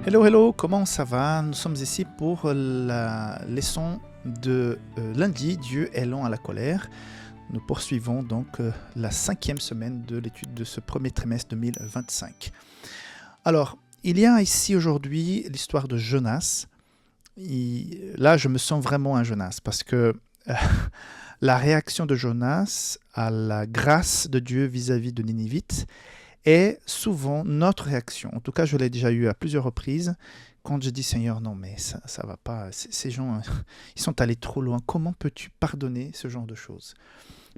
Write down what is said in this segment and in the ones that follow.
Hello, hello, comment ça va? Nous sommes ici pour la leçon de lundi, Dieu est lent à la colère. Nous poursuivons donc la 5e semaine de l'étude de ce premier trimestre 2025. Alors, il y a ici aujourd'hui l'histoire de Jonas. Là, je me sens vraiment un Jonas parce que la réaction de Jonas à la grâce de Dieu vis-à-vis de Ninivites est souvent notre réaction. En tout cas, je l'ai déjà eu à plusieurs reprises quand je dis Seigneur, non mais ça va pas, ces gens, ils sont allés trop loin. Comment peux-tu pardonner ce genre de choses?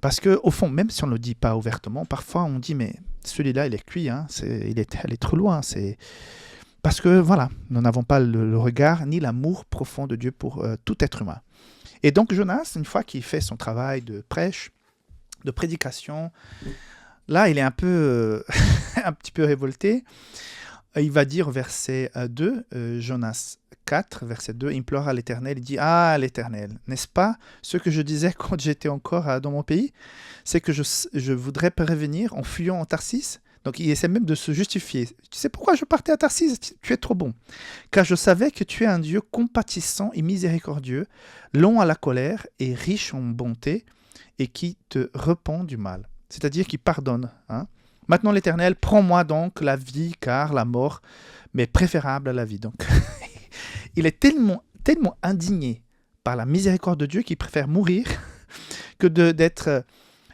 Parce que au fond, même si on ne le dit pas ouvertement, parfois on dit mais celui-là il est cuit, hein, il est allé trop loin. C'est parce que voilà, nous n'avons pas le regard ni l'amour profond de Dieu pour tout être humain. Et donc Jonas, une fois qu'il fait son travail de prêche, de prédication, là, il est un peu, un petit peu révolté. Il va dire au verset 2, Jonas 4, verset 2, il implore à l'Éternel, il dit « Ah, l'Éternel, n'est-ce pas ce que je disais quand j'étais encore dans mon pays? C'est que je voudrais prévenir en fuyant en Tarsis ?» Donc il essaie même de se justifier. « Tu sais pourquoi je partais à Tarsis? Tu es trop bon. Car je savais que tu es un Dieu compatissant et miséricordieux, long à la colère et riche en bonté, et qui te repent du mal. » C'est-à-dire qu'il pardonne. Hein. Maintenant, l'Éternel, prends-moi donc la vie, car la mort m'est préférable à la vie. Donc, il est tellement indigné par la miséricorde de Dieu qu'il préfère mourir que d'être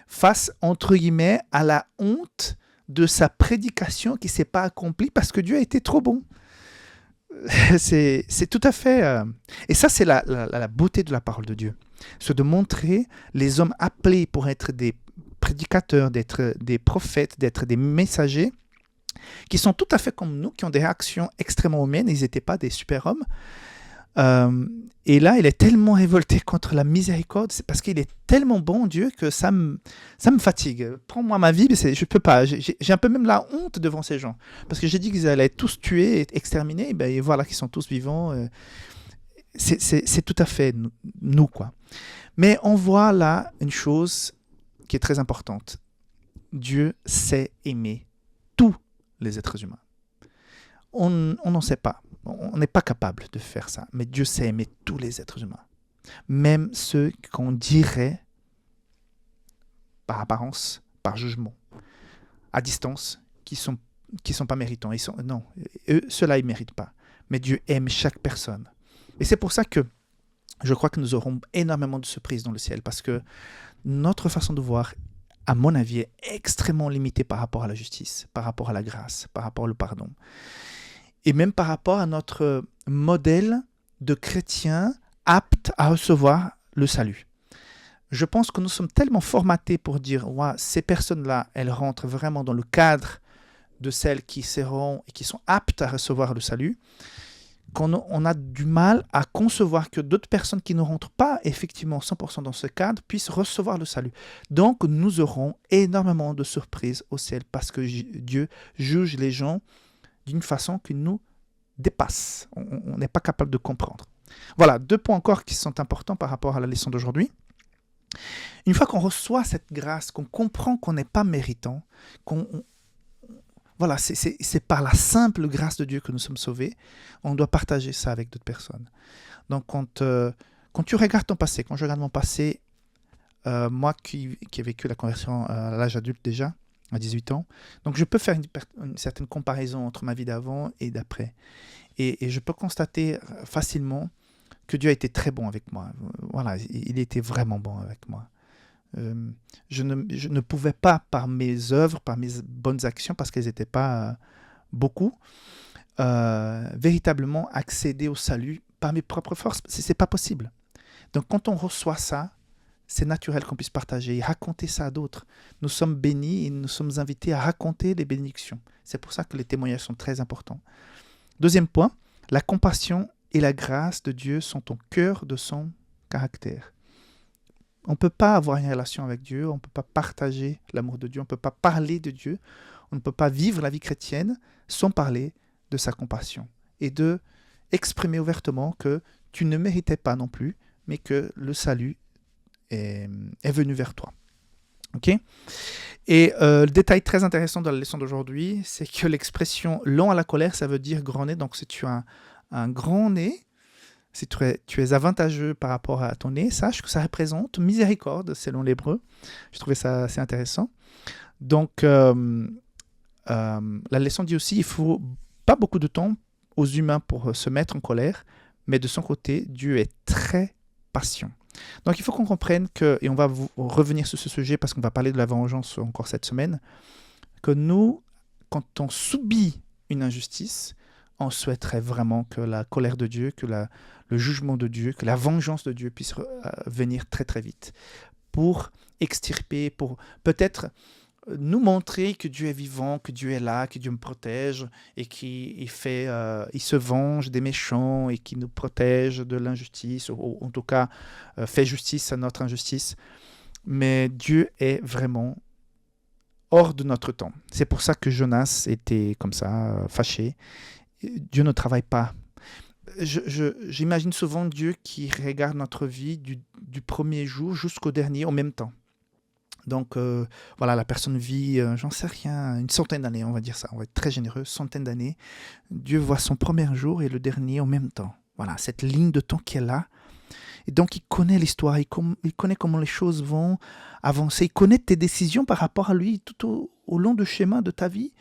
face, entre guillemets, à la honte de sa prédication qui ne s'est pas accomplie parce que Dieu a été trop bon. C'est tout à fait... Et ça, c'est la beauté de la parole de Dieu. C'est de montrer les hommes appelés pour être des prédicateurs, d'être des prophètes, d'être des messagers, qui sont tout à fait comme nous, qui ont des réactions extrêmement humaines, ils n'étaient pas des super-hommes. Et là, il est tellement révolté contre la miséricorde, c'est parce qu'il est tellement bon, Dieu, que ça me fatigue. Prends-moi ma vie, mais je ne peux pas. J'ai un peu même la honte devant ces gens. Parce que j'ai dit qu'ils allaient être tous tués, exterminés, et voilà qu'ils sont tous vivants. C'est tout à fait nous, quoi. Mais on voit là une chose qui est très importante. Dieu sait aimer tous les êtres humains. On n'en sait pas. On n'est pas capable de faire ça. Mais Dieu sait aimer tous les êtres humains. Même ceux qu'on dirait, par apparence, par jugement, à distance, qui sont pas méritants. Non, ceux-là, ils ne méritent pas. Mais Dieu aime chaque personne. Et c'est pour ça que je crois que nous aurons énormément de surprises dans le ciel. Parce que notre façon de voir, à mon avis, est extrêmement limitée par rapport à la justice, par rapport à la grâce, par rapport au pardon. Et même par rapport à notre modèle de chrétien apte à recevoir le salut. Je pense que nous sommes tellement formatés pour dire ouais, ces personnes-là, elles rentrent vraiment dans le cadre de celles qui seront et qui sont aptes à recevoir le salut, qu'on a du mal à concevoir que d'autres personnes qui ne rentrent pas effectivement 100% dans ce cadre puissent recevoir le salut. Donc nous aurons énormément de surprises au ciel parce que Dieu juge les gens d'une façon qui nous dépasse. On n'est pas capable de comprendre. Voilà, 2 points encore qui sont importants par rapport à la leçon d'aujourd'hui. Une fois qu'on reçoit cette grâce, qu'on comprend qu'on n'est pas méritant, voilà, c'est par la simple grâce de Dieu que nous sommes sauvés, on doit partager ça avec d'autres personnes. Donc quand tu regardes ton passé, quand je regarde mon passé, moi qui ai vécu la conversion à l'âge adulte déjà, à 18 ans. Donc je peux faire une certaine comparaison entre ma vie d'avant et d'après. Et je peux constater facilement que Dieu a été très bon avec moi. Voilà, il était vraiment bon avec moi. Je ne pouvais pas, par mes œuvres, par mes bonnes actions, parce qu'elles n'étaient pas beaucoup, véritablement accéder au salut par mes propres forces. Ce n'est pas possible. Donc quand on reçoit ça, c'est naturel qu'on puisse partager et raconter ça à d'autres. Nous sommes bénis et nous sommes invités à raconter les bénédictions. C'est pour ça que les témoignages sont très importants. Deuxième point, la compassion et la grâce de Dieu sont au cœur de son caractère. On ne peut pas avoir une relation avec Dieu, on ne peut pas partager l'amour de Dieu, on ne peut pas parler de Dieu, on ne peut pas vivre la vie chrétienne sans parler de sa compassion et de exprimer ouvertement que tu ne méritais pas non plus, mais que le salut est venu vers toi. Ok. Et le détail très intéressant de la leçon d'aujourd'hui, c'est que l'expression long à la colère, ça veut dire grand nez. Donc si tu as un grand nez, si tu es avantageux par rapport à ton nez, sache que ça représente miséricorde selon l'hébreu. Je trouvais ça assez intéressant. Donc la leçon dit aussi, il faut pas beaucoup de temps aux humains pour se mettre en colère, mais de son côté, Dieu est très patient. Donc il faut qu'on comprenne que, et on va revenir sur ce sujet parce qu'on va parler de la vengeance encore cette semaine, que nous, quand on subit une injustice, on souhaiterait vraiment que la colère de Dieu, que le jugement de Dieu, que la vengeance de Dieu puisse venir très très vite pour extirper, pour peut-être nous montrer que Dieu est vivant, que Dieu est là, que Dieu me protège et qu'il il se venge des méchants et qu'il nous protège de l'injustice, ou en tout cas fait justice à notre injustice. Mais Dieu est vraiment hors de notre temps. C'est pour ça que Jonas était comme ça, fâché. Dieu ne travaille pas. J'imagine souvent Dieu qui regarde notre vie du premier jour jusqu'au dernier en même temps. Donc voilà, la personne vit, j'en sais rien, une centaine d'années, on va dire ça, on va être très généreux, centaine d'années. Dieu voit son premier jour et le dernier en même temps. Voilà, cette ligne de temps qui est là. Et donc il connaît l'histoire, il connaît comment les choses vont avancer, il connaît tes décisions par rapport à lui tout au long du schéma de ta vie.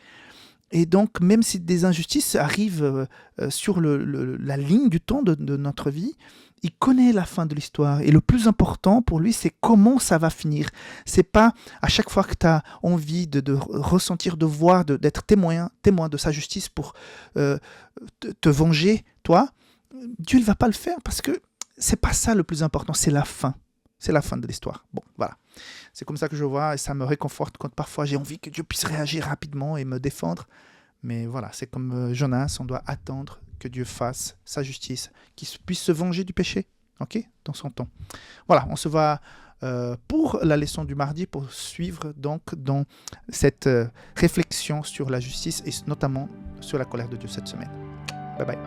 Et donc même si des injustices arrivent sur la ligne du temps de notre vie, il connaît la fin de l'histoire. Et le plus important pour lui, c'est comment ça va finir. C'est pas à chaque fois que tu as envie de ressentir, de voir, d'être témoin de sa justice pour te venger, toi. Dieu ne va pas le faire parce que c'est pas ça le plus important, c'est la fin. C'est la fin de l'histoire. Bon, voilà. C'est comme ça que je vois et ça me réconforte quand parfois j'ai envie que Dieu puisse réagir rapidement et me défendre. Mais voilà, c'est comme Jonas, on doit attendre que Dieu fasse sa justice, qu'il puisse se venger du péché, ok, dans son temps. Voilà, on se voit pour la leçon du mardi, pour suivre donc dans cette réflexion sur la justice et notamment sur la colère de Dieu cette semaine. Bye bye.